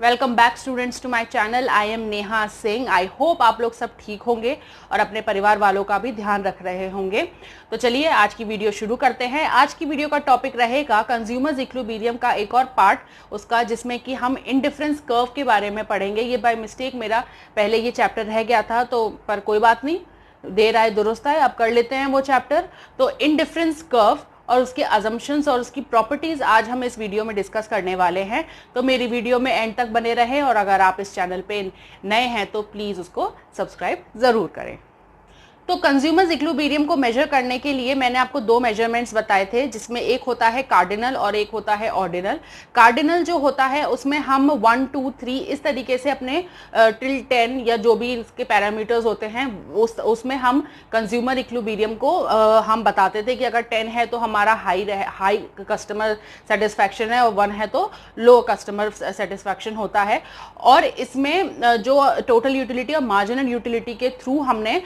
Welcome back students to my channel. I am Neha Singh. I hope आप लोग सब ठीक होंगे और अपने परिवार वालों का भी ध्यान रख रहे होंगे। तो चलिए आज की वीडियो शुरू करते हैं। आज की वीडियो का टॉपिक रहेगा कंज्यूमर्स इक्विलिब्रियम का एक और पार्ट उसका, जिसमें कि हम इंडिफरेंस कर्व के बारे में पढ़ेंगे। ये बाय मिस्टेक मेरा पहले ये चैप्टर रह गया था, तो पर कोई बात नहीं, देर आए दुरुस्त आए, अब कर लेते हैं वो चैप्टर। तो इंडिफरेंस कर्व और उसके अजम्पशंस और उसकी प्रॉपर्टीज आज हम इस वीडियो में डिस्कस करने वाले हैं। तो मेरी वीडियो में एंड तक बने रहें और अगर आप इस चैनल पे नए हैं तो प्लीज उसको सब्सक्राइब जरूर करें। तो कंज्यूमर्स इक्विलिब्रियम को मेजर करने के लिए मैंने आपको दो मेजरमेंट्स बताए थे, जिसमें एक होता है कार्डिनल और एक होता है ऑर्डिनल। कार्डिनल जो होता है उसमें हम 1, 2, 3 इस तरीके से अपने टिल 10 या जो भी इसके पैरामीटर्स होते हैं उसमें हम कंज्यूमर इक्विलिब्रियम को हम बताते थे कि अगर 10 है तो हमारा हाई कस्टमर सेटिस्फैक्शन है और 1 है तो लो कस्टमर सेटिस्फैक्शन होता है। और इसमें जो टोटल यूटिलिटी और मार्जिनल यूटिलिटी के थ्रू हमने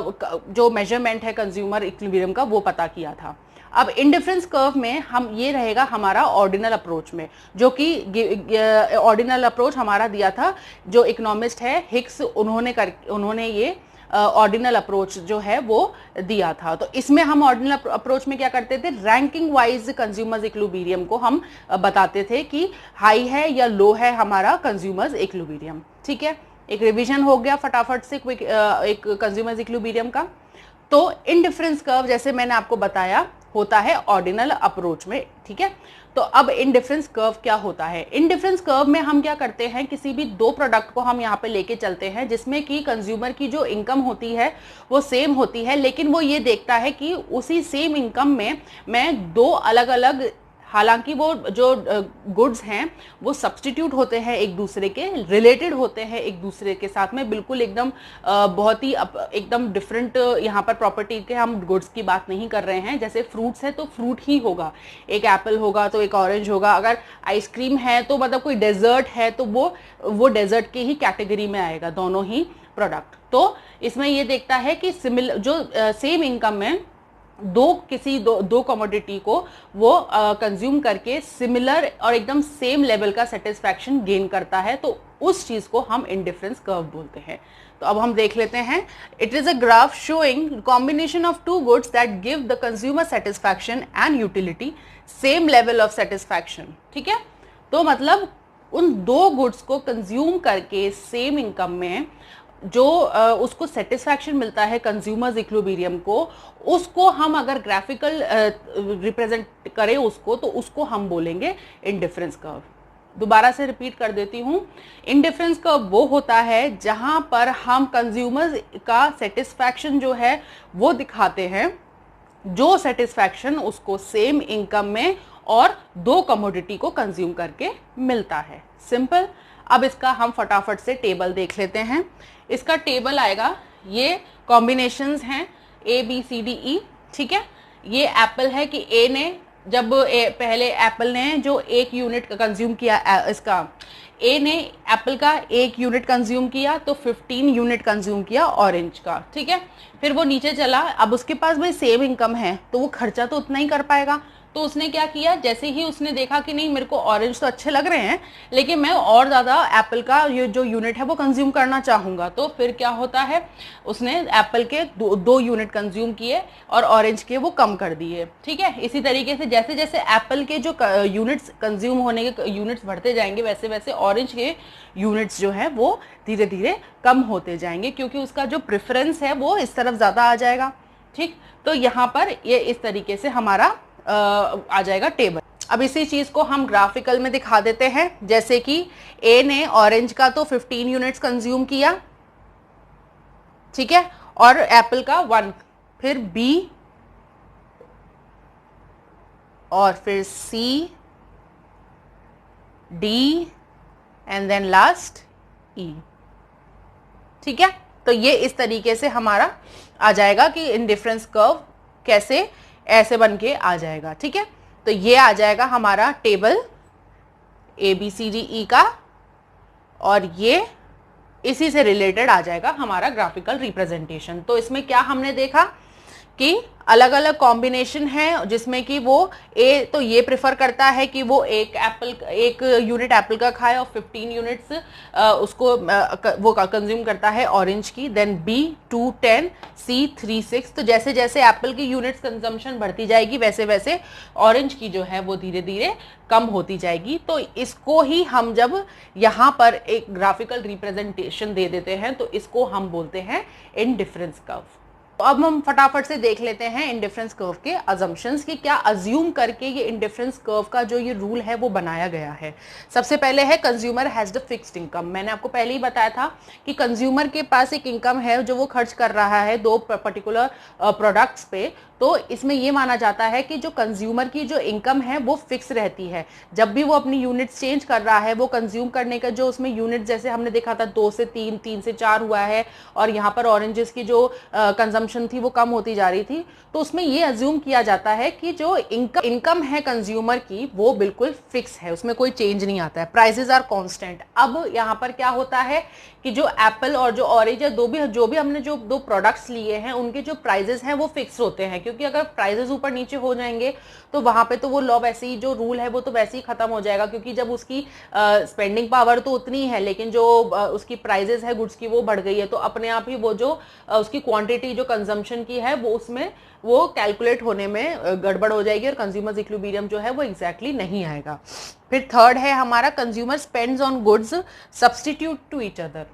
जो मेजरमेंट है कंज्यूमर इक्विलिब्रियम का वो पता किया था। अब इंडिफरेंस कर्व में हम ये रहेगा हमारा ऑर्डिनल अप्रोच में, जो कि ऑर्डिनल अप्रोच हमारा दिया था जो इकोनॉमिस्ट है हिक्स, उन्होंने ये ऑर्डिनल अप्रोच जो है वो दिया था। तो इसमें हम ऑर्डिनल अप्रोच में क्या करते थे, रैंकिंग वाइज कंज्यूमर्स इक्विलिब्रियम को हम बताते थे कि हाई है या लो है हमारा कंज्यूमर्स इक्विलिब्रियम। ठीक है, एक रिवीजन हो गया फटाफट से एक कंज्यूमर्स इक्विलिब्रियम का। तो इंडिफरेंस कर्व जैसे मैंने आपको बताया होता है ऑर्डिनल अप्रोच में। ठीक है, तो अब इंडिफरेंस कर्व क्या होता है। इंडिफरेंस कर्व में हम क्या करते हैं, किसी भी दो प्रोडक्ट को हम यहाँ पे लेके चलते हैं जिसमें कि कंज्यूमर की जो इनकम होती है वो सेम होती है, लेकिन वो ये देखता है कि उसी सेम इनकम में मैं दो अलग अलग, हालांकि वो जो गुड्स हैं वो सब्स्टिट्यूट होते हैं एक दूसरे के, रिलेटेड होते हैं एक दूसरे के साथ में, बिल्कुल एकदम बहुत ही एकदम डिफरेंट यहाँ पर प्रॉपर्टी के हम गुड्स की बात नहीं कर रहे हैं। जैसे फ्रूट्स है तो फ्रूट ही होगा, एक एप्पल होगा तो एक ऑरेंज होगा। अगर आइसक्रीम है तो मतलब कोई डेजर्ट है तो वो डेजर्ट की ही कैटेगरी में आएगा, दोनों ही प्रोडक्ट। तो इसमें ये देखता है कि सिमिलर जो सेम इनकम में दो कमोडिटी को वो कंज्यूम करके सिमिलर और एकदम सेम लेवल का सेटिस्फैक्शन गेन करता है, तो उस चीज को हम इंडिफरेंस कर्व बोलते हैं। तो अब हम देख लेते हैं। It is a graph showing combination of two goods that give the consumer satisfaction and utility same level of satisfaction. ठीक है, तो मतलब उन दो गुड्स को कंज्यूम करके सेम इनकम में जो उसको सेटिस्फैक्शन मिलता है कंज्यूमर्स इक्विलिब्रियम को, उसको हम अगर ग्राफिकल रिप्रेजेंट करें उसको, तो उसको हम बोलेंगे इंडिफरेंस कर्व। दोबारा से रिपीट कर देती हूं, इंडिफरेंस कर्व वो होता है जहां पर हम कंज्यूमर्स का सेटिस्फैक्शन जो है वो दिखाते हैं, जो सेटिस्फैक्शन उसको सेम इनकम में और दो कमोडिटी को कंज्यूम करके मिलता है। सिंपल। अब इसका हम फटाफट से टेबल देख लेते हैं। इसका टेबल आएगा, ये कॉम्बिनेशंस हैं ए बी सी डी ई। ठीक है, ये एप्पल है कि ए ने जब पहले एप्पल ने जो 1 यूनिट कंज्यूम किया, इसका ए ने एप्पल का 1 यूनिट कंज्यूम किया तो 15 यूनिट कंज्यूम किया ऑरेंज का। ठीक है, फिर वो नीचे चला, अब उसके पास भाई सेम इनकम है तो वो खर्चा तो उतना ही कर पाएगा। तो उसने क्या किया, जैसे ही उसने देखा कि नहीं मेरे को ऑरेंज तो अच्छे लग रहे हैं लेकिन मैं और ज़्यादा एप्पल का ये जो यूनिट है वो कंज्यूम करना चाहूँगा, तो फिर क्या होता है, उसने एप्पल के दो यूनिट कंज्यूम किए और ऑरेंज के वो कम कर दिए। ठीक है, इसी तरीके से जैसे जैसे एप्पल के जो यूनिट्स कंज्यूम होने के यूनिट्स बढ़ते जाएंगे वैसे वैसे ऑरेंज के यूनिट्स जो है वो धीरे धीरे कम होते जाएंगे, क्योंकि उसका जो प्रेफरेंस है वो इस तरफ ज़्यादा आ जाएगा। ठीक, तो यहाँ पर ये इस तरीके से हमारा आ जाएगा टेबल। अब इसी चीज को हम ग्राफिकल में दिखा देते हैं। जैसे कि ए ने ऑरेंज का तो 15 यूनिट्स कंज्यूम किया, ठीक है, और एप्पल का 1, फिर बी और फिर C, D and then last E. ठीक है, तो ये इस तरीके से हमारा आ जाएगा कि इंडिफरेंस कर्व कैसे ऐसे बन के आ जाएगा। ठीक है, तो ये आ जाएगा हमारा table A B C D E का, और ये इसी से रिलेटेड आ जाएगा हमारा ग्राफिकल रिप्रेजेंटेशन। तो इसमें क्या हमने देखा कि अलग अलग कॉम्बिनेशन है जिसमें कि वो ए तो ये प्रेफर करता है कि वो एक यूनिट एप्पल का खाए और 15 यूनिट्स उसको वो कंज्यूम करता है ऑरेंज की। देन बी 2 10, सी 3 6। तो जैसे जैसे एप्पल की यूनिट्स कंजम्पशन बढ़ती जाएगी वैसे वैसे ऑरेंज की जो है वो धीरे धीरे कम होती जाएगी। तो इसको ही हम जब यहाँ पर एक ग्राफिकल रिप्रेजेंटेशन दे देते हैं तो इसको हम बोलते हैं इंडिफरेंस कर्व। तो अब हम फटाफट से देख लेते हैं इंडिफरेंस कर्व के अजम्पशंस कि क्या अज्यूम करके ये इंडिफरेंस कर्व का जो ये रूल है वो बनाया गया है। सबसे पहले है consumer has the fixed income. मैंने आपको पहले ही बताया था कि कंज्यूमर के पास एक इनकम है जो वो खर्च कर रहा है दो पर्टिकुलर प्रोडक्ट्स पे। तो इसमें ये माना जाता है कि जो कंज्यूमर की जो इनकम है वो फिक्स रहती है। जब भी वो अपनी यूनिट्स चेंज कर रहा है वो कंज्यूम करने का जो उसमें यूनिट, जैसे हमने देखा था 2 से 3, 3 से 4 हुआ है और यहाँ पर ऑरेंजेस की जो कंजम्पशन थी वो कम होती जा रही थी। तो उसमें ये अज्यूम किया जाता है कि जो इनकम है कंज्यूमर की वो बिल्कुल फिक्स है, उसमें कोई चेंज नहीं आता है, प्राइसेस आर कांस्टेंट। अब यहाँ पर क्या होता है कि जो एप्पल और जो ऑरेंज या जो भी हमने जो दो प्रोडक्ट्स लिए हैं उनके जो प्राइजेस हैं वो फिक्स होते हैं, क्योंकि अगर प्राइजेस ऊपर नीचे हो जाएंगे तो वहां पे तो वो लॉ वैसे ही, जो रूल है वो तो वैसे ही खत्म हो जाएगा, क्योंकि जब उसकी स्पेंडिंग पावर तो उतनी है लेकिन जो उसकी प्राइजेस है गुड्स की वो बढ़ गई है, तो अपने आप ही वो जो उसकी क्वांटिटी जो कंजम्पशन की है वो उसमें वो कैलकुलेट होने में गड़बड़ हो जाएगी और कंज्यूमर्स इक्विलिब्रियम जो है वो एग्जैक्टली नहीं आएगा। फिर थर्ड है हमारा consumer spends on goods substitute to each other.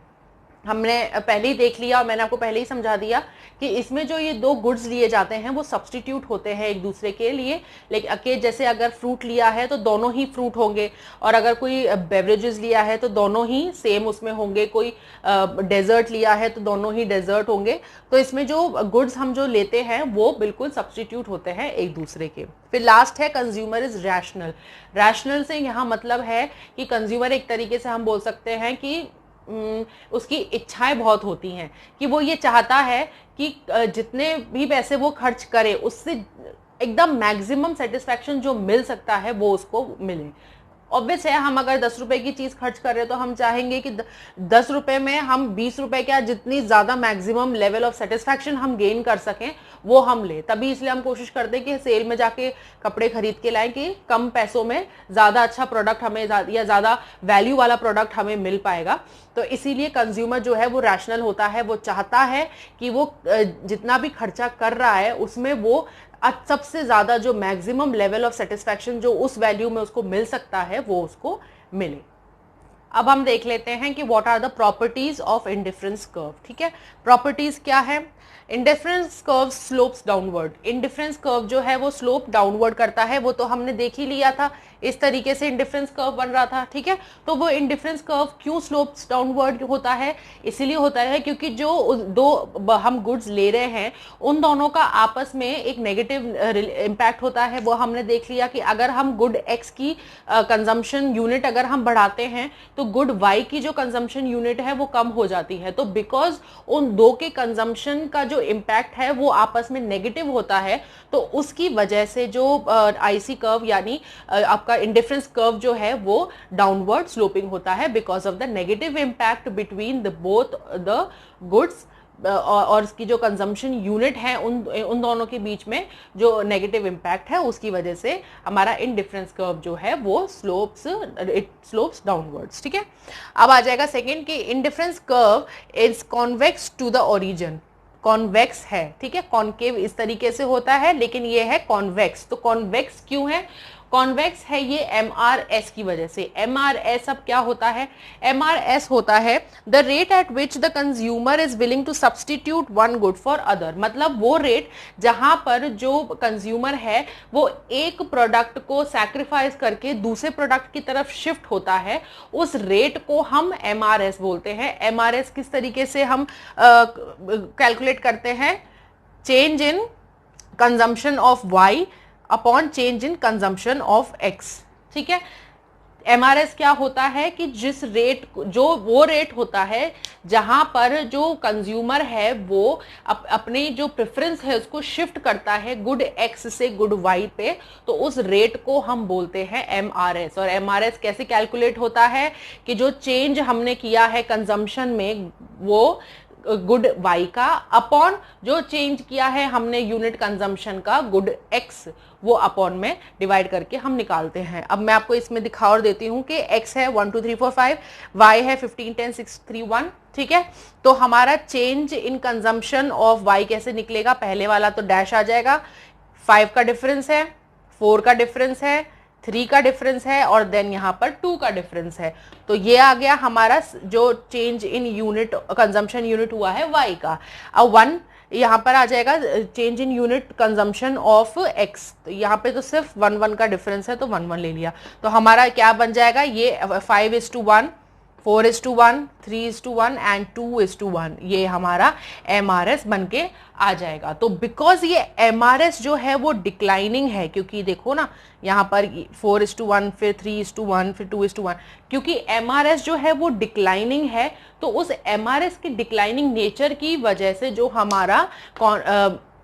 हमने पहले ही देख लिया और मैंने आपको पहले ही समझा दिया कि इसमें जो ये दो गुड्स लिए जाते हैं वो सब्स्टिट्यूट होते हैं एक दूसरे के लिए। लेकिन जैसे अगर फ्रूट लिया है तो दोनों ही फ्रूट होंगे, और अगर कोई बेवरेजेस लिया है तो दोनों ही सेम उसमें होंगे, कोई डेजर्ट लिया है तो दोनों ही डेजर्ट होंगे। तो इसमें जो गुड्स हम जो लेते हैं वो बिल्कुल सब्स्टिट्यूट होते हैं एक दूसरे के। फिर लास्ट है कंज्यूमर इज रैशनल। रैशनल से यहाँ मतलब है कि कंज्यूमर एक तरीके से हम बोल सकते हैं कि उसकी इच्छाएं बहुत होती हैं, कि वो ये चाहता है कि जितने भी पैसे वो खर्च करे उससे एकदम मैक्सिमम सेटिस्फैक्शन जो मिल सकता है वो उसको मिले। ऑब्वियस है, हम अगर 10 रुपए की चीज खर्च कर रहे हैं तो हम चाहेंगे कि 10 रुपए में हम 20 रुपए का जितनी ज्यादा मैक्सिमम लेवल ऑफ सेटिस्फैक्शन हम गेन कर सकें वो हम ले। तभी इसलिए हम कोशिश करते हैं कि सेल में जाके कपड़े खरीद के लाएं कि कम पैसों में ज्यादा अच्छा प्रोडक्ट हमें या ज्यादा वैल्यू वाला प्रोडक्ट हमें मिल पाएगा। तो इसीलिए कंज्यूमर जो है वो रैशनल होता है, वो चाहता है कि वो जितना भी खर्चा कर रहा है उसमें वो सबसे ज्यादा जो मैक्सिमम लेवल ऑफ सेटिस्फैक्शन जो उस वैल्यू में उसको मिल सकता है वो उसको मिले। अब हम देख लेते हैं कि what are the properties of indifference curve. ठीक है, प्रॉपर्टीज क्या है? Indifference curve slopes downward. Indifference curve जो है वो स्लोप डाउनवर्ड करता है, वो तो हमने देख ही लिया था, इस तरीके से इंडिफरेंस कर्व बन रहा था। ठीक है, तो वो इंडिफरेंस कर्व क्यों स्लोप्स डाउनवर्ड होता है? इसीलिए होता है क्योंकि जो दो हम गुड्स ले रहे हैं उन दोनों का आपस में एक नेगेटिव इम्पैक्ट होता है। वो हमने देख लिया कि अगर हम गुड एक्स की कंजम्पशन यूनिट अगर हम बढ़ाते हैं तो गुड वाई की जो कंजम्पशन यूनिट है वो कम हो जाती है। तो बिकॉज उन दो के कंजम्पशन का जो इम्पैक्ट है वो आपस में नेगेटिव होता है, तो उसकी वजह से जो आईसी कर्व यानी आपका इंडिफरेंस कर्व जो है वो डाउनवर्ड स्लोपिंग होता है because of the negative impact between the both the goods और इसकी जो कंजम्पशन यूनिट है उन दोनों के बीच में जो नेगेटिव इम्पैक्ट है उसकी वजह से हमारा इंडिफरेंस कर्व जो है वो स्लोप्स डाउनवर्ड्स। ठीक है, अब आ जाएगा सेकंड कि indifference curve is convex to the origin. Convex है, ठीक है, कॉन्केव इस तरीके से होता है लेकिन ये है कॉन्वेक्स। तो कॉन्वेक्स क्यों है? कॉन्वेक्स है ये MRS की वजह से। MRS अब क्या होता है? MRS होता है the rate at which the consumer is willing to substitute one good for other. मतलब वो रेट जहां पर जो कंज्यूमर है वो एक प्रोडक्ट को सैक्रिफाइस करके दूसरे प्रोडक्ट की तरफ शिफ्ट होता है, उस रेट को हम MRS बोलते हैं। MRS किस तरीके से हम कैलकुलेट करते हैं? Change in consumption of Y upon change in consumption of X। ठीक है, MRS क्या होता है कि जिस रेट जो वो रेट होता है जहां पर जो कंज्यूमर है वो अपने जो प्रेफरेंस है उसको शिफ्ट करता है गुड X से गुड Y पे, तो उस रेट को हम बोलते हैं MRS। और MRS कैसे कैलकुलेट होता है कि जो चेंज हमने किया है कंजम्पशन में वो गुड वाई का अपॉन जो चेंज किया है हमने यूनिट कंजम्पशन का गुड एक्स, वो अपॉन में डिवाइड करके हम निकालते हैं। अब मैं आपको इसमें दिखा और देती हूं कि एक्स है 1 2 3 4 5, वाई है 15 10 6 3 1, ठीक है। तो हमारा change in consumption of Y कैसे निकलेगा, पहले वाला तो डैश आ जाएगा, 5 का डिफरेंस है, 4 का डिफरेंस है, 3 का डिफरेंस है और देन यहाँ पर 2 का डिफरेंस है। तो ये आ गया हमारा जो change in unit consumption unit हुआ है वाई का। अब 1 यहाँ पर आ जाएगा change in unit consumption of x, तो यहाँ पे तो सिर्फ 1 1 का डिफरेंस है तो 1 1 ले लिया। तो हमारा क्या बन जाएगा, ये 5:1, 4:1, 3:1 एंड 2:1, ये हमारा MRS बन के आ जाएगा। तो बिकॉज ये MRS जो है वो डिक्लाइनिंग है, क्योंकि देखो ना यहाँ पर 4:1, फिर 3:1, फिर 2:1, क्योंकि MRS जो है वो डिक्लाइनिंग है, तो उस MRS की डिक्लाइनिंग नेचर की वजह से जो हमारा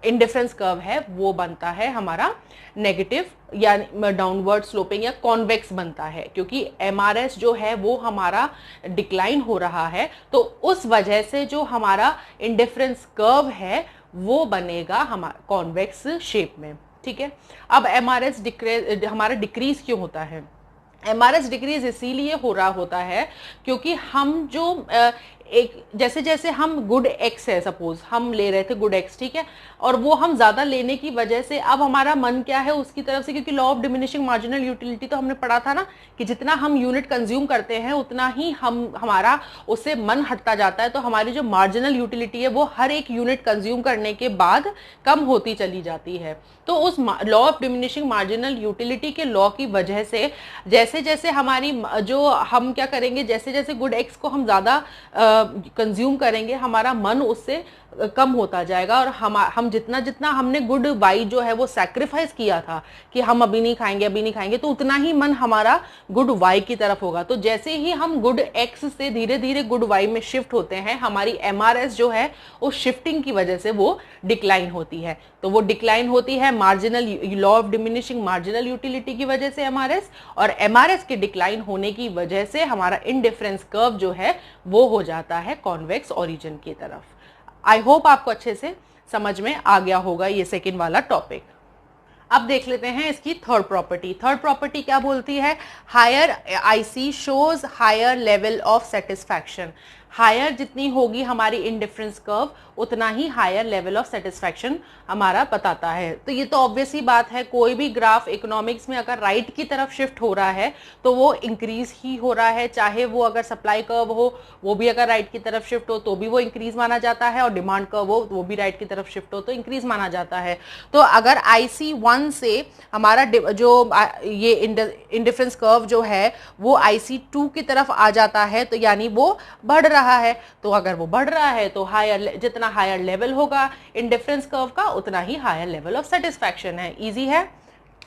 इंडिफरेंस कर्व है वो बनता है हमारा नेगेटिव या डाउनवर्ड स्लोपिंग या कॉन्वेक्स बनता है, क्योंकि MRS जो है वो हमारा डिक्लाइन हो रहा है, तो उस वजह से जो हमारा इंडिफरेंस कर्व है वो बनेगा हमारा कॉन्वेक्स शेप में, ठीक है। अब MRS हमारा डिक्रीज क्यों होता है, MRS डिक्रीज इसीलिए हो रहा होता है क्योंकि हम जो एक जैसे जैसे हम गुड एक्स है, सपोज हम ले रहे थे गुड एक्स, ठीक है, और वो हम ज्यादा लेने की वजह से अब हमारा मन क्या है उसकी तरफ से, क्योंकि law of diminishing marginal utility तो हमने पढ़ा था ना कि जितना हम यूनिट कंज्यूम करते हैं उतना ही हमारा उससे मन हटता जाता है, तो हमारी जो मार्जिनल यूटिलिटी है वो हर एक यूनिट कंज्यूम करने के बाद कम होती चली जाती है। तो उस law of diminishing marginal utility के लॉ की वजह से जैसे जैसे हमारी जो हम क्या करेंगे, जैसे जैसे गुड एक्स को हम ज्यादा कंज्यूम करेंगे हमारा मन उससे कम होता जाएगा, और हम जितना जितना हमने गुड वाई जो है वो सैक्रिफाइस किया था कि हम अभी नहीं खाएंगे, तो उतना ही मन हमारा गुड वाई की तरफ होगा। तो जैसे ही हम गुड एक्स से धीरे धीरे गुड वाई में शिफ्ट होते हैं, हमारी MRS जो है उस शिफ्टिंग की वजह से वो डिक्लाइन होती है। तो वो डिक्लाइन होती है marginal law of diminishing marginal utility की वजह से MRS, और MRS के डिक्लाइन होने की वजह से हमारा इंडिफरेंस कर्व जो है वो हो जाता है कॉन्वेक्स ओरिजिन की तरफ। आई होप आपको अच्छे से समझ में आ गया होगा ये सेकेंड वाला टॉपिक। अब देख लेते हैं इसकी थर्ड प्रॉपर्टी। थर्ड प्रॉपर्टी क्या बोलती है, higher IC shows higher level of satisfaction. Higher जितनी होगी हमारी इंडिफरेंस कर्व उतना ही हायर लेवल ऑफ सेटिस्फैक्शन हमारा बताता है। तो ये तो ऑब्वियस ही बात है, कोई भी ग्राफ इकोनॉमिक्स में अगर राइट की तरफ शिफ्ट हो रहा है तो वो इंक्रीज ही हो रहा है, चाहे वो अगर सप्लाई कर्व हो वो भी अगर राइट की तरफ शिफ्ट हो तो भी वो इंक्रीज माना जाता है, और डिमांड कर्व हो वो भी राइट की तरफ शिफ्ट हो तो इंक्रीज माना जाता है। तो अगर IC1 से हमारा जो ये इंडिफरेंस कर्व जो है वो IC2 की तरफ आ जाता है, तो यानी वो बढ़ रहा है। तो अगर वो बढ़ रहा है तो हायर, जितना हायर लेवल होगा इंडिफरेंस कर्व का उतना ही हायर लेवल ऑफ सेटिस्फैक्शन है। इजी है,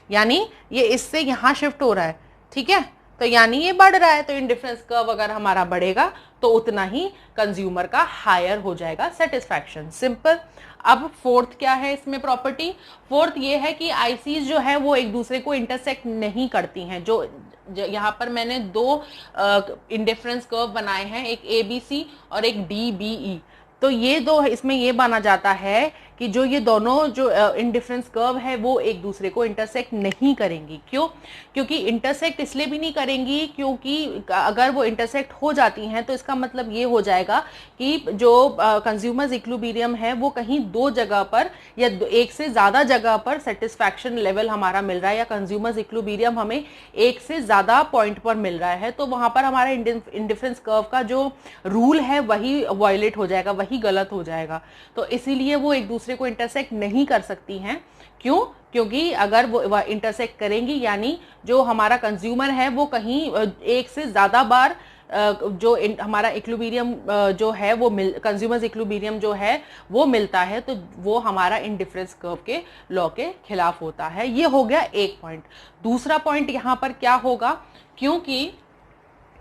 यानी ये इससे यहां शिफ्ट हो रहा है, ठीक है, तो यानी ये बढ़ रहा है, तो इंडिफरेंस कर्व अगर हमारा बढ़ेगा तो उतना ही कंज्यूमर का हायर हो जाएगा सेटिस्फैक्शन। सिंपल। अब फोर्थ क्या है इसमें प्रॉपर्टी, फोर्थ ये है कि ICs जो है वो एक दूसरे को इंटरसेक्ट नहीं करती हैं। जो यहाँ पर मैंने दो इंडिफरेंस कर्व बनाए हैं, एक ABC और एक DBE, तो ये दो इसमें ये माना जाता है कि जो ये दोनों जो इंडिफरेंस कर्व है वो एक दूसरे को इंटरसेक्ट नहीं करेंगी। क्यों? क्योंकि इंटरसेक्ट इसलिए भी नहीं करेंगी क्योंकि अगर वो इंटरसेक्ट हो जाती हैं तो इसका मतलब ये हो जाएगा कि जो कंज्यूमर्स इक्विलिब्रियम है वो कहीं दो जगह पर या एक से ज्यादा जगह पर सेटिस्फैक्शन लेवल हमारा मिल रहा है, या कंज्यूमर्स इक्विलिब्रियम हमें एक से ज्यादा पॉइंट पर मिल रहा है, तो वहां पर हमारा इंडिफरेंस कर्व का जो रूल है वही वायलेट हो जाएगा, वही गलत हो जाएगा। तो इसीलिए वो एक दूसरे को इंटरसेक्ट नहीं कर सकती हैं। क्यों? क्योंकि अगर वो इंटरसेक्ट करेंगी यानी जो हमारा कंज्यूमर है वो कहीं एक से ज्यादा बार जो हमारा इक्विलिब्रियम जो है वो कंज्यूमर्स इक्विलिब्रियम जो है वो मिलता है, तो वो हमारा इंडिफरेंस कर्व के लॉ के खिलाफ होता है। ये हो गया एक पॉइंट। दूसरा पॉइंट यहाँ पर क्या होगा, क्योंकि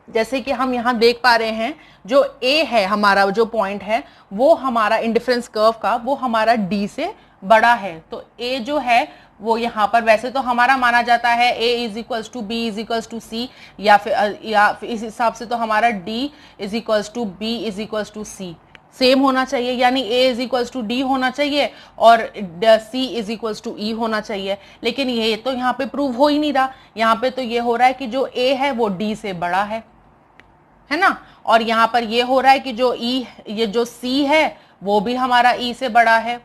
जैसे कि हम यहाँ देख पा रहे हैं जो A है हमारा जो पॉइंट है वो हमारा इंडिफरेंस कर्व का वो हमारा D से बड़ा है, तो A जो है वो यहाँ पर वैसे तो हमारा माना जाता है A is equals to B is equals to C, या फिर इस हिसाब से तो हमारा D is equals to B is equals to C, same होना चाहिए, यानी A is equals to D होना चाहिए और C is equals to E होना चाहिए। लेकिन ये तो यहाँ पे प्रूव हो ही नहीं रहा। यहाँ पे तो ये हो रहा है कि जो A है वो D से बड़ा है ना, और यहाँ पर ये हो रहा है कि जो ये जो C है वो भी हमारा E से बड़ा है।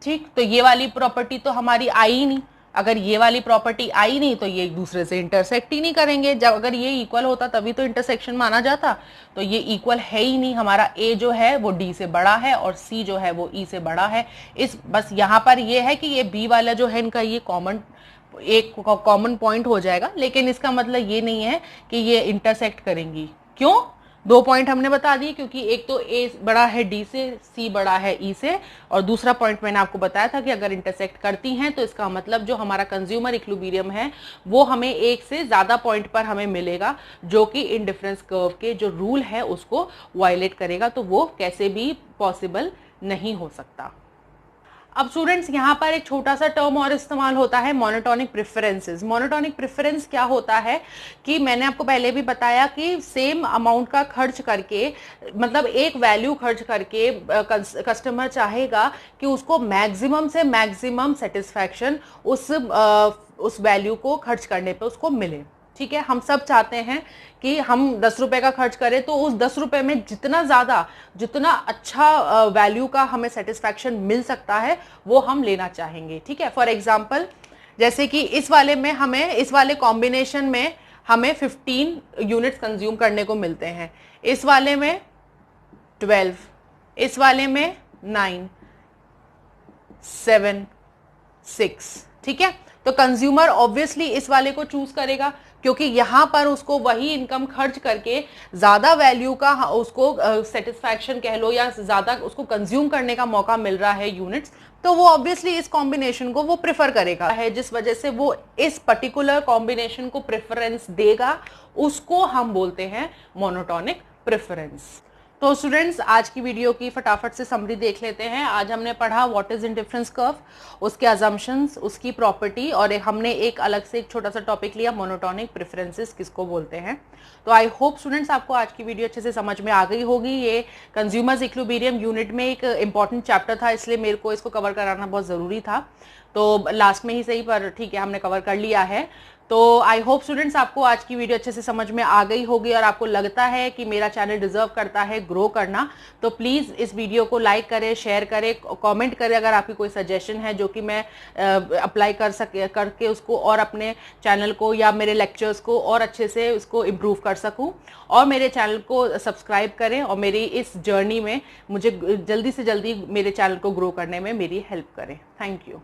ठीक, तो ये वाली प्रॉपर्टी तो हमारी आई ही नहीं। अगर ये वाली प्रॉपर्टी आई नहीं तो ये एक दूसरे से इंटरसेक्ट ही नहीं करेंगे। जब अगर ये इक्वल होता तभी तो इंटरसेक्शन माना जाता, तो ये इक्वल है ही नहीं। हमारा A जो है वो D से बड़ा है और C जो है वो E से बड़ा है। बस यहाँ पर ये है कि ये B वाला जो है इनका ये एक कॉमन पॉइंट हो जाएगा, लेकिन इसका मतलब ये नहीं है कि ये इंटरसेक्ट करेंगी। क्यों? 2 पॉइंट हमने बता दिए, क्योंकि एक तो A बड़ा है D से, C बड़ा है E से, और दूसरा पॉइंट मैंने आपको बताया था कि अगर इंटरसेक्ट करती हैं तो इसका मतलब जो हमारा कंज्यूमर इक्विलिब्रियम है वो हमें एक से ज़्यादा पॉइंट पर हमें मिलेगा, जो कि इंडिफरेंस कर्व के जो रूल है उसको वायलेट करेगा। तो वो कैसे भी पॉसिबल नहीं हो सकता। अब स्टूडेंट्स यहाँ पर एक छोटा सा टर्म और इस्तेमाल होता है, मोनोटोनिक प्रेफरेंसेस। मोनोटोनिक प्रेफरेंस क्या होता है कि मैंने आपको पहले भी बताया कि सेम अमाउंट का खर्च करके, मतलब एक वैल्यू खर्च करके कस्टमर चाहेगा कि उसको मैक्सिमम से मैक्सिमम सेटिस्फैक्शन उस वैल्यू को खर्च करने पे उसको मिले। ठीक है, हम सब चाहते हैं कि हम 10 रुपए का खर्च करें तो उस 10 रुपए में जितना अच्छा वैल्यू का हमें सेटिस्फैक्शन मिल सकता है वो हम लेना चाहेंगे। ठीक है, फॉर एग्जांपल जैसे कि इस वाले कॉम्बिनेशन में हमें 15 यूनिट्स कंज्यूम करने को मिलते हैं, इस वाले में 12, इस वाले में 9, 7, 6। ठीक है, तो कंज्यूमर ऑब्वियसली इस वाले को चूज करेगा, क्योंकि यहाँ पर उसको वही इनकम खर्च करके ज्यादा वैल्यू का उसको सेटिस्फैक्शन कह लो या ज्यादा उसको कंज्यूम करने का मौका मिल रहा है यूनिट्स, तो वो ऑब्वियसली इस कॉम्बिनेशन को वो प्रेफर करेगा है, जिस वजह से वो इस पर्टिकुलर कॉम्बिनेशन को प्रेफरेंस देगा, उसको हम बोलते हैं मोनोटोनिक प्रेफरेंस। तो स्टूडेंट्स, आज की वीडियो की फटाफट से समरी देख लेते हैं। आज हमने पढ़ा व्हाट इज इंडिफरेंस कर्व, उसके अजम्पशंस, उसकी प्रॉपर्टी, और हमने एक अलग से एक छोटा सा टॉपिक लिया मोनोटोनिक प्रेफरेंसेस किसको बोलते हैं। तो आई होप स्टूडेंट्स आपको आज की वीडियो अच्छे से समझ में आ गई होगी। ये कंज्यूमर्स इक्विलिब्रियम यूनिट में एक इंपॉर्टेंट चैप्टर था, इसलिए मेरे को इसको कवर कराना बहुत ज़रूरी था। तो लास्ट में ही सही, पर ठीक है, हमने कवर कर लिया है। तो आई होप स्टूडेंट्स आपको आज की वीडियो अच्छे से समझ में आ गई होगी और आपको लगता है कि मेरा चैनल डिजर्व करता है ग्रो करना, तो प्लीज़ इस वीडियो को लाइक करें, शेयर करें, कमेंट करें अगर आपकी कोई सजेशन है जो कि मैं अप्लाई करके उसको और अपने चैनल को या मेरे लेक्चर्स को और अच्छे से उसको इम्प्रूव कर सकूं। और मेरे चैनल को सब्सक्राइब करें और मेरी इस जर्नी में मुझे जल्दी से जल्दी मेरे चैनल को ग्रो करने में मेरी हेल्प करें। Thank you.